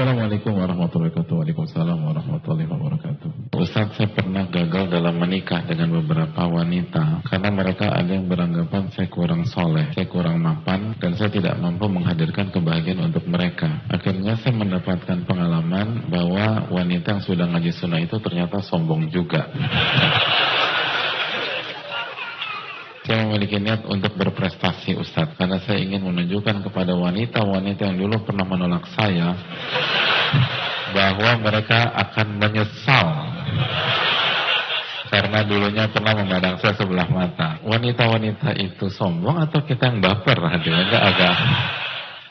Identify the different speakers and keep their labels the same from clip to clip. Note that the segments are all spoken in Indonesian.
Speaker 1: Assalamualaikum warahmatullahi wabarakatuh. Waalaikumsalam warahmatullahi wabarakatuh. Ustaz, saya pernah gagal dalam menikah dengan beberapa wanita karena mereka ada yang beranggapan saya kurang soleh, saya kurang mapan, dan saya tidak mampu menghadirkan kebahagiaan untuk mereka. Akhirnya saya mendapatkan pengalaman bahwa wanita yang sudah ngaji sunnah itu ternyata sombong juga. Saya memiliki niat untuk berprestasi, Ustadz, karena saya ingin menunjukkan kepada wanita-wanita yang dulu pernah menolak saya bahwa mereka akan menyesal karena dulunya pernah memandang saya sebelah mata. Wanita-wanita itu sombong atau kita yang baper? Agak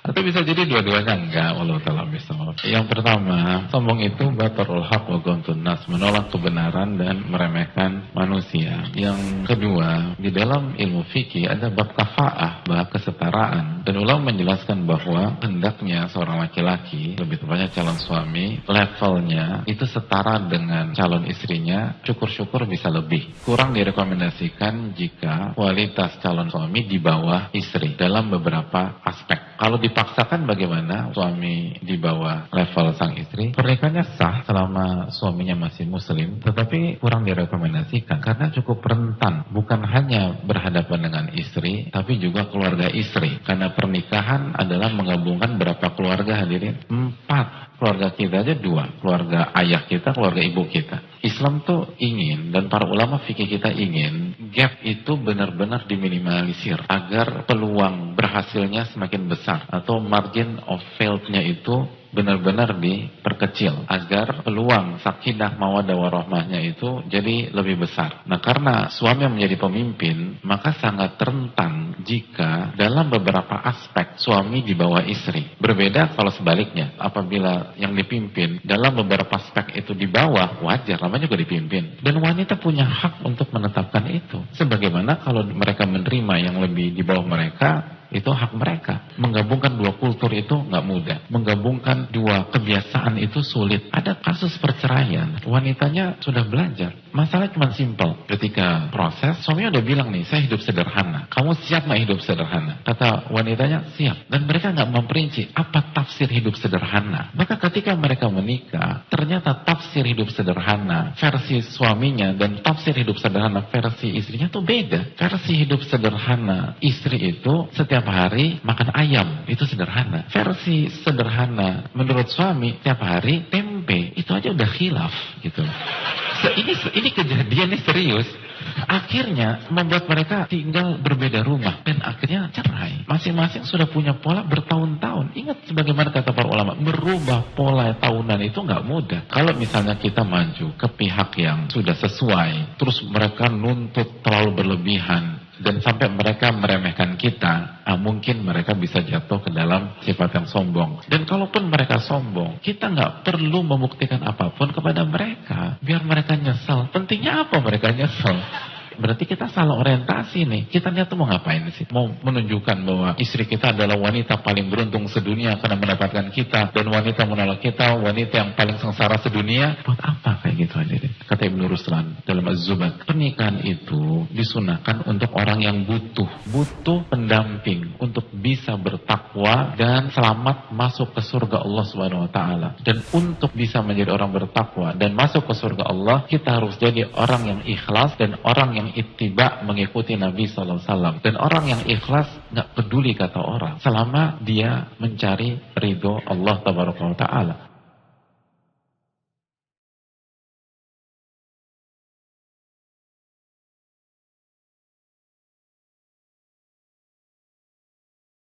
Speaker 1: atau bisa jadi dua-duanya enggak, Allah Ta'ala bisawab. Yang pertama, sombong itu batarul haq wa ghamtun nas, menolak kebenaran dan meremehkan manusia. Yang kedua, di dalam ilmu fikih ada bab kafa'ah, bab kesetaraan, dan ulama menjelaskan bahwa hendaknya seorang laki-laki, lebih tepatnya calon suami, levelnya itu setara dengan calon istrinya, syukur-syukur bisa lebih. Kurang direkomendasikan jika kualitas calon suami di bawah istri dalam beberapa aspek. Kalau dipaksakan bagaimana suami di bawah level sang istri? Pernikahannya sah selama suaminya masih muslim, tetapi kurang direkomendasikan karena cukup rentan, bukan hanya berhadapan dengan istri, tapi juga keluarga istri. Karena pernikahan adalah menggabungkan berapa keluarga, hadirin? 4. Keluarga kita aja 2, keluarga ayah kita, keluarga ibu kita. Islam tuh ingin, dan para ulama fikih kita ingin, gap itu benar-benar diminimalisir agar peluang berhasilnya semakin besar, atau margin of failure-nya itu benar-benar diperkecil agar peluang sakinah mawaddah warahmahnya itu jadi lebih besar. Nah, karena suami yang menjadi pemimpin, maka sangat rentan jika dalam beberapa aspek suami di bawah istri. Berbeda kalau sebaliknya, apabila yang dipimpin dalam beberapa aspek itu di bawah, wajar, namanya juga dipimpin. Dan wanita punya hak untuk menetapkan itu. Sebagaimana kalau mereka menerima yang lebih di bawah mereka, itu hak mereka. Menggabungkan 2 kultur itu nggak mudah. Menggabungkan 2 kebiasaan itu sulit. Ada kasus perceraian, wanitanya sudah belajar. Masalah cuma simpel. Ketika proses, suaminya udah bilang nih, saya hidup sederhana. Kamu siap nggak hidup sederhana? Kata wanitanya, siap. Dan mereka nggak memperinci apa tafsir hidup sederhana. Maka ketika mereka menikah, ternyata tafsir hidup sederhana versi suaminya dan tafsir hidup sederhana versi istrinya tuh beda. Versi hidup sederhana istri itu setiap hari makan ayam, itu sederhana. Versi sederhana menurut suami tiap hari tempe, itu aja udah khilaf gitu. Ini kejadian ini serius. Akhirnya membuat mereka tinggal berbeda rumah dan akhirnya cerai. Masing-masing sudah punya pola bertahun-tahun. Ingat sebagaimana kata para ulama, merubah pola tahunan itu nggak mudah. Kalau misalnya kita maju ke pihak yang sudah sesuai, terus mereka nuntut terlalu berlebihan dan sampai mereka meremehkan kita, mungkin mereka bisa jatuh ke dalam sifat yang sombong. Dan kalaupun mereka sombong, kita nggak perlu membuktikan apapun kepada mereka, biar mereka nyesel. Pentingnya apa mereka nyesel? Berarti kita salah orientasi nih. Kita niat tuh mau ngapain sih? Mau menunjukkan bahwa istri kita adalah wanita paling beruntung sedunia karena mendapatkan kita, dan wanita menolak kita, wanita yang paling sengsara sedunia. Buat apa kayak gitu, hadirin? Kata Ibnu Ruslan dalam Az-Zubat, pernikahan itu disunahkan untuk orang yang butuh pendamping untuk bisa bertakwa dan selamat masuk ke surga Allah Subhanahu wa taala. Dan untuk bisa menjadi orang bertakwa dan masuk ke surga Allah, kita harus jadi orang yang ikhlas dan orang yang ittiba, mengikuti Nabi SAW. Dan orang yang ikhlas gak peduli kata orang selama dia mencari ridho Allah Tabaraka wa Ta'ala.